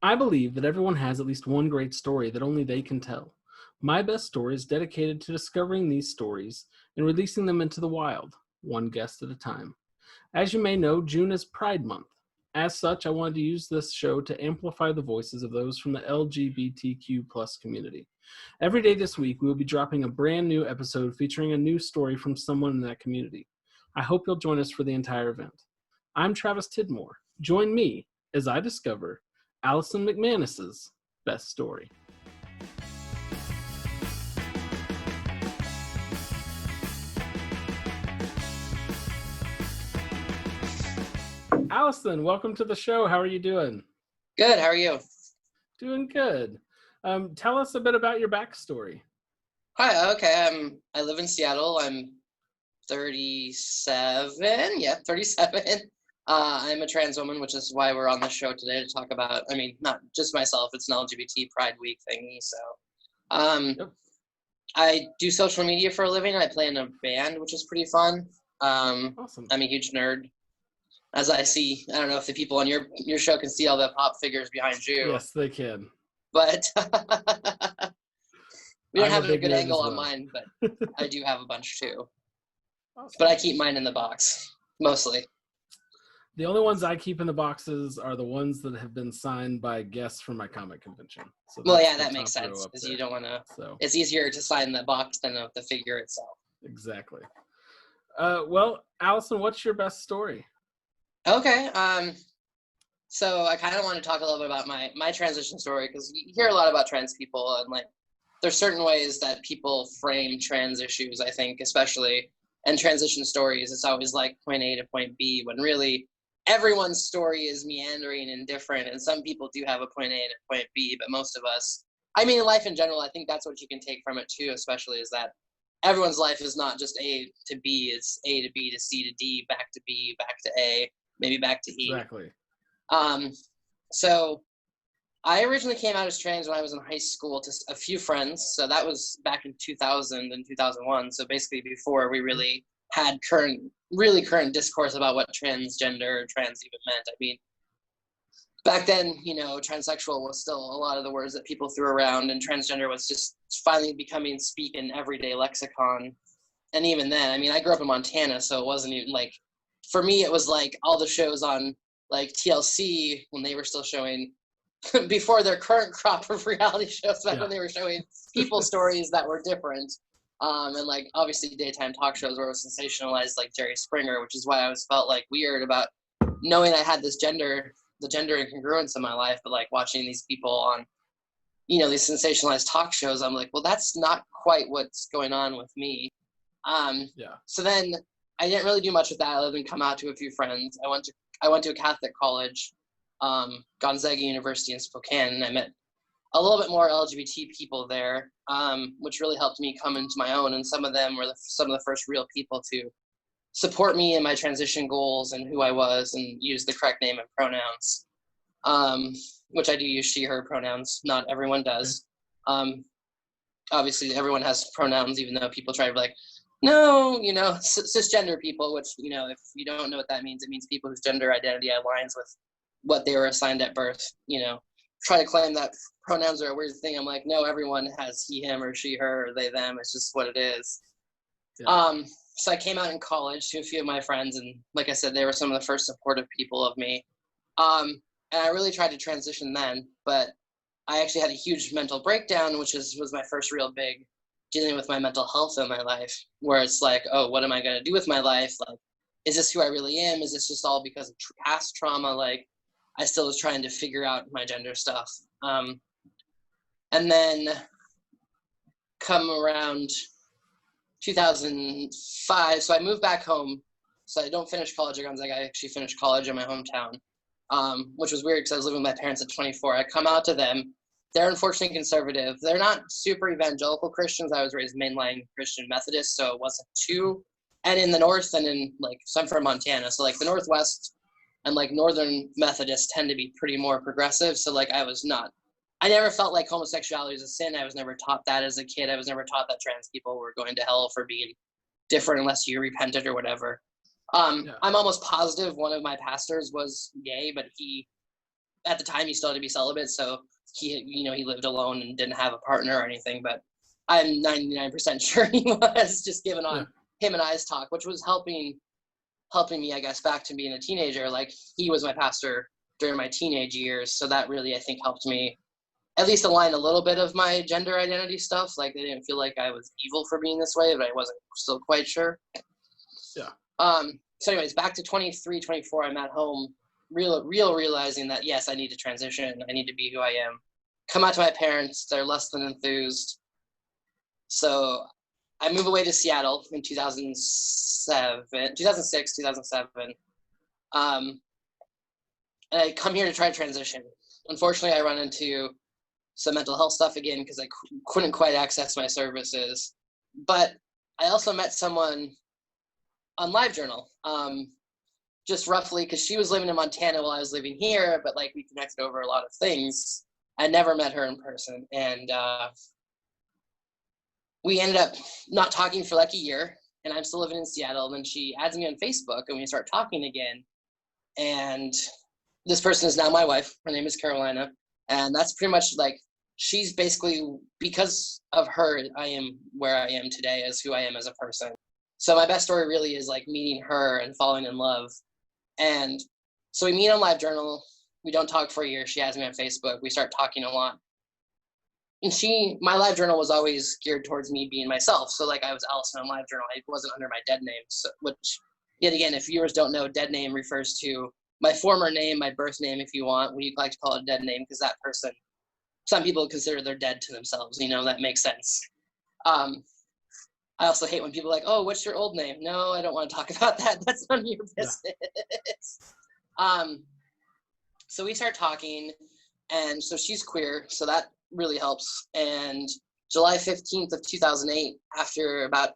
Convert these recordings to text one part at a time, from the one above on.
I believe that everyone has at least one great story that only they can tell. My best story is dedicated to discovering these stories and releasing them into the wild, one guest at a time. As you may know, June is Pride Month. As such, I wanted to use this show to amplify the voices of those from the LGBTQ plus community. Every day this week, we will be dropping a brand new episode featuring a new story from someone in that community. I hope you'll join us for the entire event. I'm Travis Tidmore. Join me as I discover Alyson McManus's best story. Alyson, welcome to the show. How are you doing? Good. How are you? Doing good. Tell us a bit about your backstory. Hi. Okay. I live in Seattle. I'm 37. Yeah, 37. I'm a trans woman, which is why we're on the show today to talk about. I mean, not just myself. It's an LGBT Pride Week thingy. So, Yep. I do social media for a living. I play in a band, which is pretty fun. Awesome. I'm a huge nerd. As I see, I don't know if the people on your show can see all the pop figures behind you. Yes, they can. But we don't have a good angle well. on mine, but I do have a bunch too. Awesome. But I keep mine in the box, mostly. The only ones I keep in the boxes are the ones that have been signed by guests from my comic convention. So well, yeah, that makes sense, because you don't want to, it's easier to sign the box than the figure itself. Exactly. Well, Alyson, what's your best story? Okay, so I kind of want to talk a little bit about my transition story, because you hear a lot about trans people, and like there's certain ways that people frame trans issues, I think, especially, and transition stories. It's always like point A to point B, when really everyone's story is meandering and different, and some people do have a point A and a point B, but most of us, I mean, in life in general, I think that's what you can take from it too, especially, is that everyone's life is not just A to B, it's A to B to C to D, back to B, back to A, maybe back to E. Exactly. So I originally came out as trans when I was in high school to a few friends. So that was back in 2000 and 2001. So basically before we really had current discourse about what transgender or trans even meant. I mean, back then, you know, transsexual was still a lot of the words that people threw around, and transgender was just finally becoming speak in everyday lexicon. And even then, I mean, I grew up in Montana, so it wasn't even like, for me, it was like all the shows on like TLC when they were still showing before their current crop of reality shows, back when they were showing people stories that were different. And like obviously daytime talk shows where it was sensationalized, like Jerry Springer, which is why I always felt like weird about knowing I had the gender incongruence in my life, but like watching these people on, you know, these sensationalized talk shows, I'm like, well, that's not quite what's going on with me. So then I didn't really do much with that other than come out to a few friends. I went to a Catholic college, Gonzaga University in Spokane, and I met a little bit more LGBT people there, which really helped me come into my own. And some of them were some of the first real people to support me in my transition goals and who I was, and use the correct name and pronouns, which I do use she, her pronouns. Not everyone does. Obviously, everyone has pronouns, even though people try to be like, no, you know, cisgender people, which, you know, if you don't know what that means, it means people whose gender identity aligns with what they were assigned at birth. You know, try to claim that pronouns are a weird thing. I'm like, no, everyone has he, him, or she, her, or they, them. It's just what it is. So I came out in college to a few of my friends, and like I said, they were some of the first supportive people of me. And I really tried to transition then, but I actually had a huge mental breakdown, which was my first real big dealing with my mental health in my life, where it's like, oh, what am I going to do with my life? Like, is this who I really am? Is this just all because of past trauma? Like, I still was trying to figure out my gender stuff. And then come around 2005, so I moved back home. So I don't finish college at Gonzaga. I actually finished college in my hometown, which was weird because I was living with my parents at 24. I come out to them. They're unfortunately conservative. They're not super evangelical Christians. I was raised mainline Christian Methodist, so it wasn't too. And in the north, and in like, so I'm from Montana, so like the Northwest and like Northern Methodists tend to be pretty more progressive. So like I never felt like homosexuality was a sin. I was never taught that as a kid. I was never taught that trans people were going to hell for being different unless you repented or whatever. I'm almost positive one of my pastors was gay, but he at the time he still had to be celibate, so he lived alone and didn't have a partner or anything, but I'm 99% sure he was, just given on him and I's talk, which was helping me, I guess, back to being a teenager. Like, he was my pastor during my teenage years, so that really, I think, helped me at least align a little bit of my gender identity stuff. Like, they didn't feel like I was evil for being this way, but I wasn't still quite sure. Yeah. So anyways, back to 23, 24, I'm at home, realizing that, yes, I need to transition. I need to be who I am. Come out to my parents. They're less than enthused. So I move away to Seattle in 2006, 2007. And I come here to try to transition. Unfortunately, I run into some mental health stuff again because I couldn't quite access my services. But I also met someone on LiveJournal, just roughly, because she was living in Montana while I was living here, but like, we connected over a lot of things. I never met her in person, and we ended up not talking for like a year, and I'm still living in Seattle. And then she adds me on Facebook, and we start talking again. And this person is now my wife. Her name is Carolina, and that's pretty much like, she's basically, because of her, I am where I am today as who I am as a person. So my best story really is like meeting her and falling in love. And so we meet on LiveJournal. We don't talk for a year. She adds me on Facebook. We start talking a lot. And my LiveJournal was always geared towards me being myself. So like, I was Alyson on LiveJournal. I wasn't under my dead name. So, which, yet again, if viewers don't know, dead name refers to my former name, my birth name, if you want. We like to call it a dead name because that person, some people consider they're dead to themselves. That makes sense. I also hate when people are like, oh, what's your old name? No, I don't want to talk about that. That's none of your business. So we start talking, and so she's queer, so that really helps. And July 15th of 2008, after about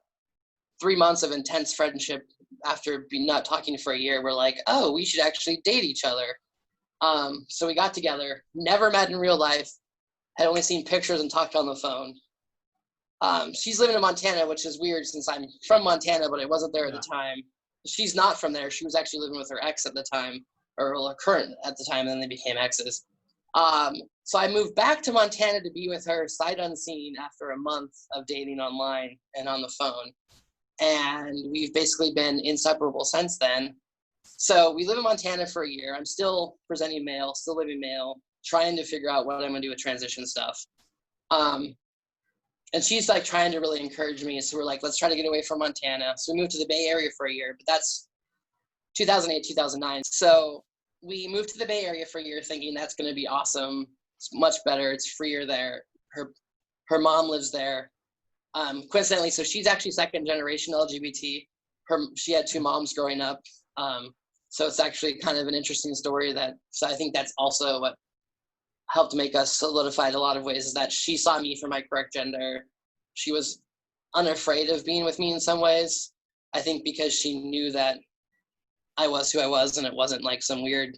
3 months of intense friendship, after not talking for a year, we're like, oh, we should actually date each other. So we got together, never met in real life, had only seen pictures and talked on the phone. She's living in Montana, which is weird since I'm from Montana, but I wasn't there at the time. She's not from there. She was actually living with her ex at the time, or her current at the time, and then they became exes. So I moved back to Montana to be with her sight unseen after a month of dating online and on the phone. And we've basically been inseparable since then. So we live in Montana for a year. I'm still presenting mail, still living mail, trying to figure out what I'm going to do with transition stuff. And she's like trying to really encourage me. So we're like, let's try to get away from Montana. So we moved to the Bay Area for a year, but that's 2008, 2009. So we moved to the Bay Area for a year thinking that's going to be awesome. It's much better. It's freer there. Her mom lives there. Coincidentally, so she's actually second generation LGBT. She had 2 moms growing up. So it's actually kind of an interesting story so I think that's also what helped make us solidify in a lot of ways, is that she saw me for my correct gender. She was unafraid of being with me in some ways. I think because she knew that I was who I was and it wasn't like some weird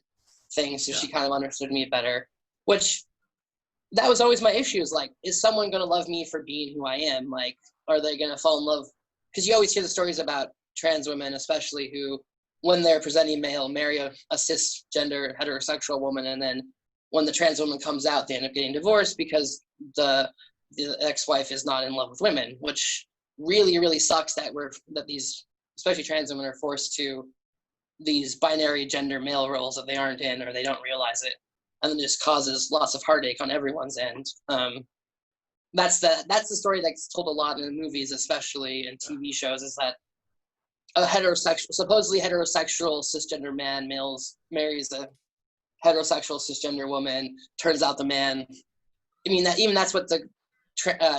thing. So she kind of understood me better, which that was always my issue, is like, is someone going to love me for being who I am? Like, are they going to fall in love? Because you always hear the stories about trans women, especially, who, when they're presenting male, marry a cisgender heterosexual woman, and then when the trans woman comes out, they end up getting divorced because the ex-wife is not in love with women, which really, really sucks that these, especially trans women, are forced to these binary gender male roles that they aren't in, or they don't realize it, and then just causes lots of heartache on everyone's end. That's the story that's told a lot in the movies, especially in TV shows, is that a supposedly heterosexual cisgender man marries a heterosexual cisgender woman. Turns out the man, I mean, that's what the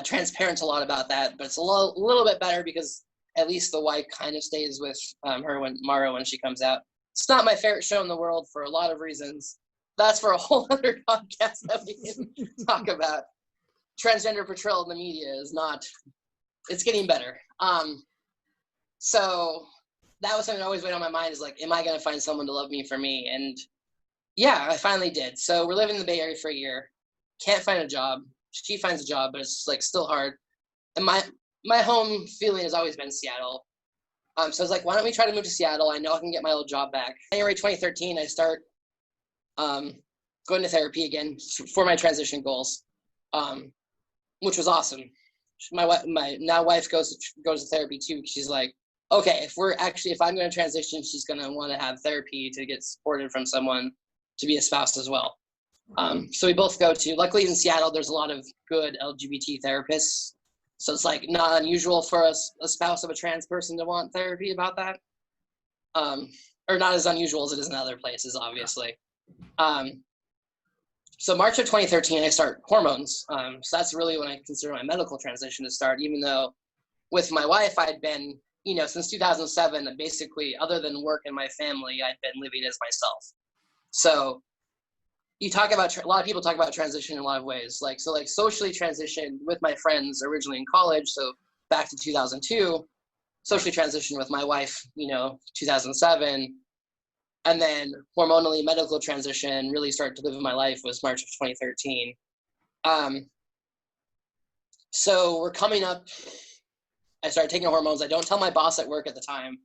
transparent a lot about that, but it's a little bit better because at least the wife kind of stays with her when she comes out. It's not my favorite show in the world for a lot of reasons. That's for a whole other podcast that we can talk about. Transgender portrayal in the media is not, it's getting better. So that was something that always weighed on my mind, is like, am I going to find someone to love me for me? And yeah, I finally did. So we're living in the Bay Area for a year. Can't find a job. She finds a job, but it's like still hard. And my home feeling has always been Seattle. So I was like, why don't we try to move to Seattle? I know I can get my old job back. January 2013, I start going going to therapy again for my transition goals, which was awesome. My now wife goes to therapy too. She's like, okay, if I'm going to transition, she's going to want to have therapy to get supported from someone to be a spouse as well. So we both go to, luckily in Seattle, there's a lot of good LGBT therapists. So it's like not unusual for a spouse of a trans person to want therapy about that. Or not as unusual as it is in other places, obviously. So March of 2013, I start hormones. So that's really when I consider my medical transition to start, even though with my wife, I'd been, since 2007, basically, other than work and my family, I'd been living as myself. So you talk about, a lot of people talk about transition in a lot of ways. Like socially transitioned with my friends originally in college. So back to 2002, socially transitioned with my wife, 2007. And then hormonally medical transition, really started to live in my life, was March of 2013. So we're coming up, I started taking hormones. I don't tell my boss at work at the time.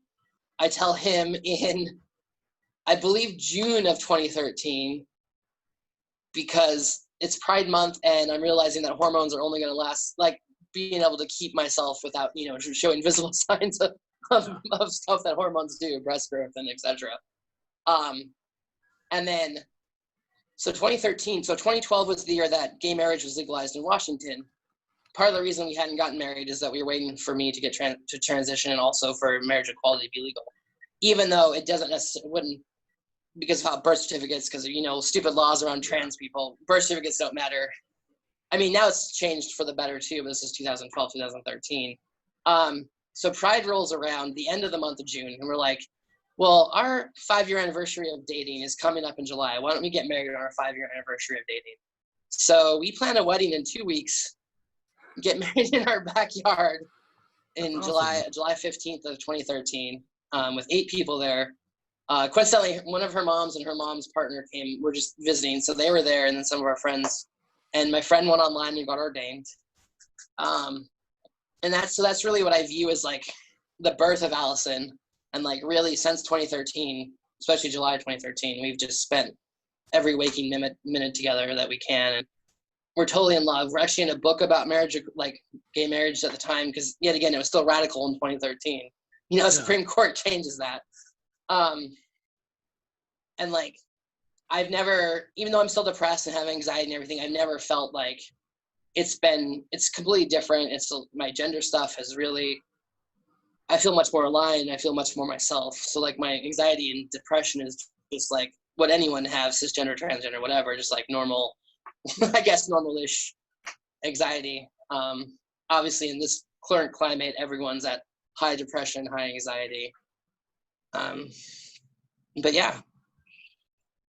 I tell him in, I believe, June of 2013, because it's Pride Month and I'm realizing that hormones are only going to last, like being able to keep myself without, showing visible signs of stuff that hormones do, breast growth and etc. And then, so 2012 was the year that gay marriage was legalized in Washington. Part of the reason we hadn't gotten married is that we were waiting for me to get to transition, and also for marriage equality to be legal, even though it wouldn't, because of how birth certificates, because stupid laws around trans people, birth certificates don't matter. I mean, now it's changed for the better too, but this is 2012, 2013. So Pride rolls around the end of the month of June, and we're like, well, our 5-year anniversary of dating is coming up in July. Why don't we get married on our 5-year anniversary of dating? So we plan a wedding in 2 weeks, get married in our backyard in July 15th of 2013, with 8 people there. Coincidentally, one of her moms and her mom's partner came. We're just visiting, so they were there, and then some of our friends. And my friend went online and got ordained. And that's really what I view as like the birth of Alyson. And like really since 2013, especially July 2013, we've just spent every waking minute together that we can. And we're totally in love. We're actually in a book about marriage, like gay marriage at the time, because yet again, it was still radical in 2013. Supreme Court changes that. And like, I've never, even though I'm still depressed and have anxiety and everything, I've never felt like it's completely different. My gender stuff has really, I feel much more aligned. I feel much more myself. So like my anxiety and depression is just like what anyone has, cisgender, transgender, whatever, just like normal, I guess normal-ish anxiety. Obviously in this current climate, everyone's at high depression, high anxiety. But yeah.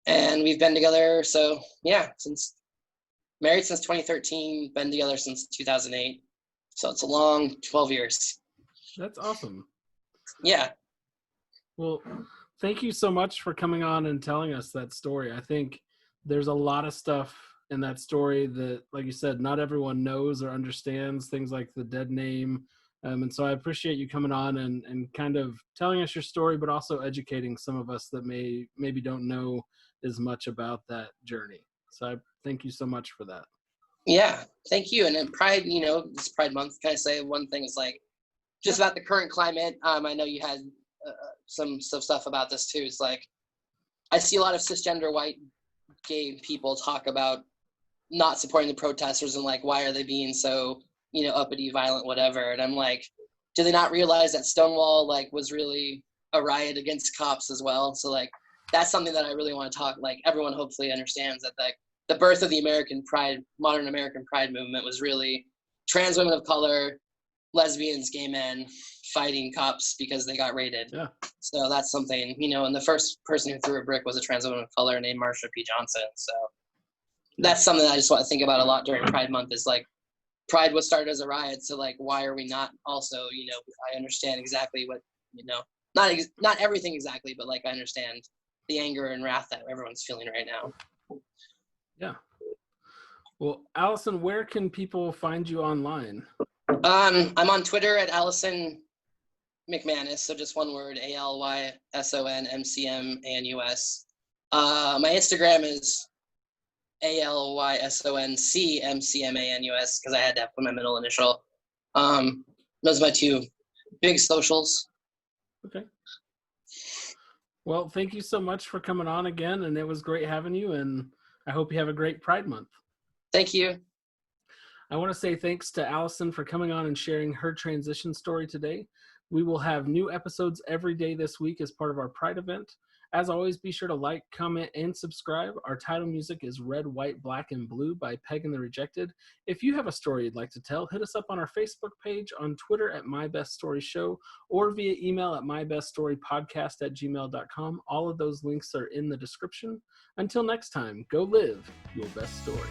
And we've been together. So yeah, married since 2013, been together since 2008. So it's a long 12 years. That's awesome. Yeah. Well, thank you so much for coming on and telling us that story. I think there's a lot of stuff in that story that, like you said, not everyone knows or understands, things like the dead name. And so I appreciate you coming on and kind of telling us your story, but also educating some of us that maybe don't know as much about that journey. So I thank you so much for that. Yeah, thank you. And then Pride, this Pride Month, can I say one thing is like, just about the current climate. I know you had some stuff about this too. It's like, I see a lot of cisgender white gay people talk about not supporting the protesters and like, why are they being so, uppity, violent, whatever. And I'm like, do they not realize that Stonewall like was really a riot against cops as well? So like, that's something that I really want to talk, like everyone hopefully understands that like the birth of the modern American Pride movement was really trans women of color, lesbians, gay men fighting cops because they got raided. Yeah. So that's something, and the first person who threw a brick was a trans woman of color named Marsha P. Johnson. So that's something that I just want to think about a lot during Pride Month is like, Pride was started as a riot. So like, why are we not also, I understand exactly what, not everything exactly, but like, I understand the anger and wrath that everyone's feeling right now. Yeah. Well, Alyson, where can people find you online? I'm on Twitter at Alyson McManus, so just one word, ALYSONMCMANUS. My Instagram is ALYSONCMCMANUS because I had to put my middle initial. Those are my two big socials. Okay. Well, thank you so much for coming on again, and it was great having you, and I hope you have a great Pride Month. Thank you. I want to say thanks to Alyson for coming on and sharing her transition story today. We will have new episodes every day this week as part of our Pride event. As always, be sure to like, comment, and subscribe. Our title music is Red, White, Black, and Blue by Peg and the Rejected. If you have a story you'd like to tell, hit us up on our Facebook page, on Twitter at My Best Story Show, or via email at mybeststorypodcast@gmail.com. All of those links are in the description. Until next time, go live your best story.